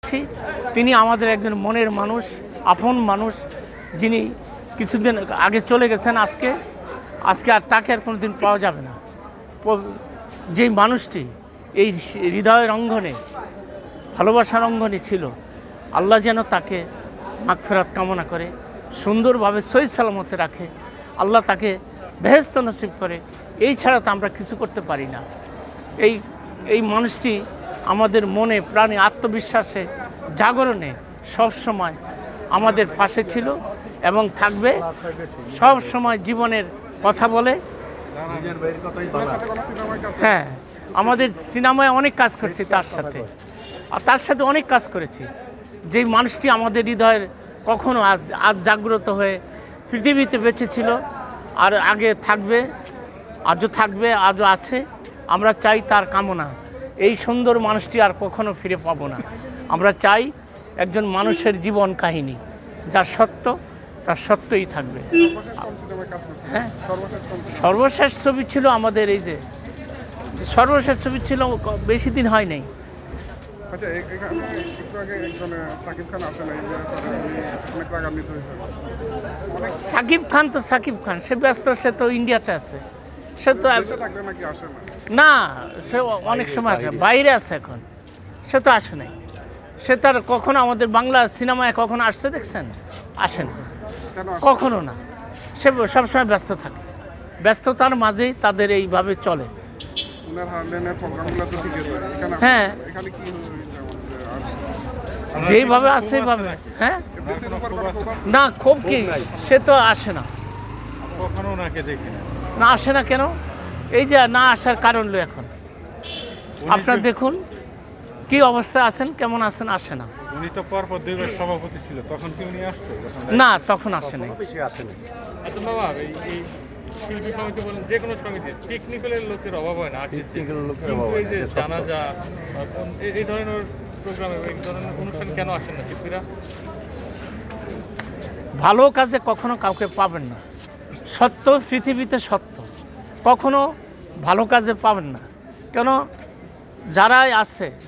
পাচ্ছি তিনি আমাদের একজন মনের মানুষ, আপন মানুষ, যিনি কিছুদিন আগে চলে গেছেন। আজকে আর তাকে আর কোনোদিন পাওয়া যাবে না। যেই মানুষটি এই হৃদয়ের অঙ্গনে, ভালোবাসার অঙ্গনে ছিল, আল্লাহ যেন তাকে মাগফিরাত কামনা করে, সুন্দরভাবে সহি সালামতে রাখে, আল্লাহ তাকে বেহেশত নসিব করে। এই ছাড়া তো আমরা কিছু করতে পারি না। এই মানুষটি আমাদের মনে প্রাণে আত্মবিশ্বাসে জাগরণে সবসময় আমাদের পাশে ছিল এবং থাকবে। সব সময় জীবনের কথা বলে। হ্যাঁ, আমাদের সিনেমায় অনেক কাজ করছি তার সাথে, আর তার সাথে অনেক কাজ করেছি। যেই মানুষটি আমাদের হৃদয়ের কখনো আজ জাগ্রত হয়ে পৃথিবীতে বেঁচে ছিল, আর আগে থাকবে, আজও থাকবে, আজও আছে। আমরা চাই তার কামনা, এই সুন্দর মানুষটি আর কখনো ফিরে পাবো না। আমরা চাই একজন মানুষের জীবন কাহিনী যা সত্য, তার সত্যই থাকবে। হ্যাঁ, সর্বশেষ ছবি ছিল আমাদের এই যে সর্বশেষ ছবি ছিল, বেশি দিন হয় নাই। সাকিব খান সে ব্যস্ত, সে তো ইন্ডিয়াতে আছে, সে তো না, সে অনেক সময় আছে, বাইরে আছে এখন, সে তো আসে নাই। সে তার কখনো আমাদের বাংলা সিনেমায় কখনো আসছে দেখছেন? আসেন কখনো না। সে সবসময় ব্যস্ত থাকে, ব্যস্ততার মাঝেই তাদের এইভাবে চলে। হ্যাঁ, যেইভাবে আছে এইভাবে। হ্যাঁ না, খুব কি, সে তো আসে না, না আসে না। কেন? এই যে না আসার কারণ হলো এখন আপনার দেখুন কি অবস্থা আছেন, কেমন আছেন, আসে না। উনি তো পরপর 2 বার সভাপতি ছিল, তখন কি উনি আসতো? না, তখন আসে নাই। আচ্ছা বাবা, এই শিল্পী সমিতি বলেন, যে কোনো সমিতি টেকনিক্যালের লোকের অভাব হয় না, টেকনিক্যাল লোকের অভাব হয়। এই যে জানাজা, এই ধরনের প্রোগ্রামে, এই ধরনের অনুষ্ঠান কেন আসেন না শিল্পীরা? ভালো কাজে কখনো কাউকে পাবেন না, সত্য পৃথিবীতে সত্য, কখনো ভালো কাজে পাবেন না। কেন?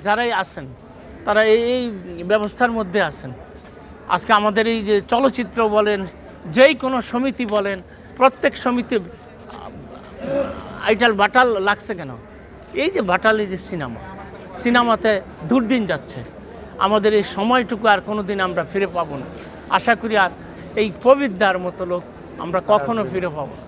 যারাই আছেন তারা এই ব্যবস্থার মধ্যে আছেন। আজকে আমাদের এই যে চলচ্চিত্র বলেন, যেই কোনো সমিতি বলেন, প্রত্যেক সমিতি আইটাল বাটাল লাগছে কেন? এই যে বাটাল, এই যে সিনেমাতে দুর্দিন যাচ্ছে। আমাদের এই সময়টুকু আর কোনো দিন আমরা ফিরে পাবো না। আশা করি আর এই পবিত্রার মতো লোক আমরা কখনো ফিরে পাবো না।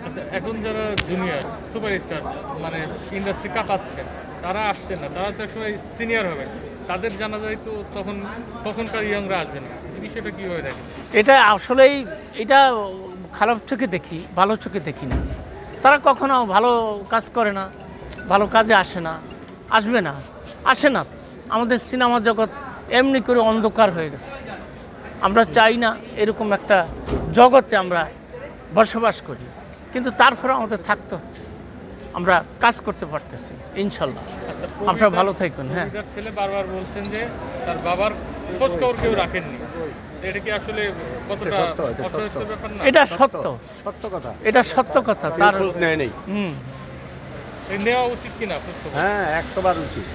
আচ্ছা, এখন যারা জুনিয়র সুপারস্টার, মানে ইন্ডাস্ট্রি কাঁপাচ্ছে, তারা আসছে না, তারা তো একসময় সিনিয়র হবে, তাদের জানা যায় তো তখনকার ইয়ংরা আসবে না। এই বিষয়টা কীভাবে দেখেন? এটা আসলেই এটা খারাপ চোখে দেখি, ভালো চোখে দেখি না। তারা কখনো ভালো কাজ করে না, ভালো কাজে আসে না, আসে না। আমাদের সিনেমা জগৎ এমনি করে অন্ধকার হয়ে গেছে। আমরা চাই না এরকম একটা জগতে আমরা বসবাস করি, কিন্তু তারপরে আমাদের থাকতে হচ্ছে। আমরা কাজ করতে পারতেছি ইনশাল্লাহ। আপনারা ভালো থাকুন। হ্যাঁ, ছেলে বারবার বলছেন যে তার বাবার খোঁজ খবর কেউ রাখেননি, এটা কি আসলে কতটা ব্যাপার না? এটা এটা সত্য কথা। তার নেওয়া উচিত কিনা? হ্যাঁ, 100 বার উচিত।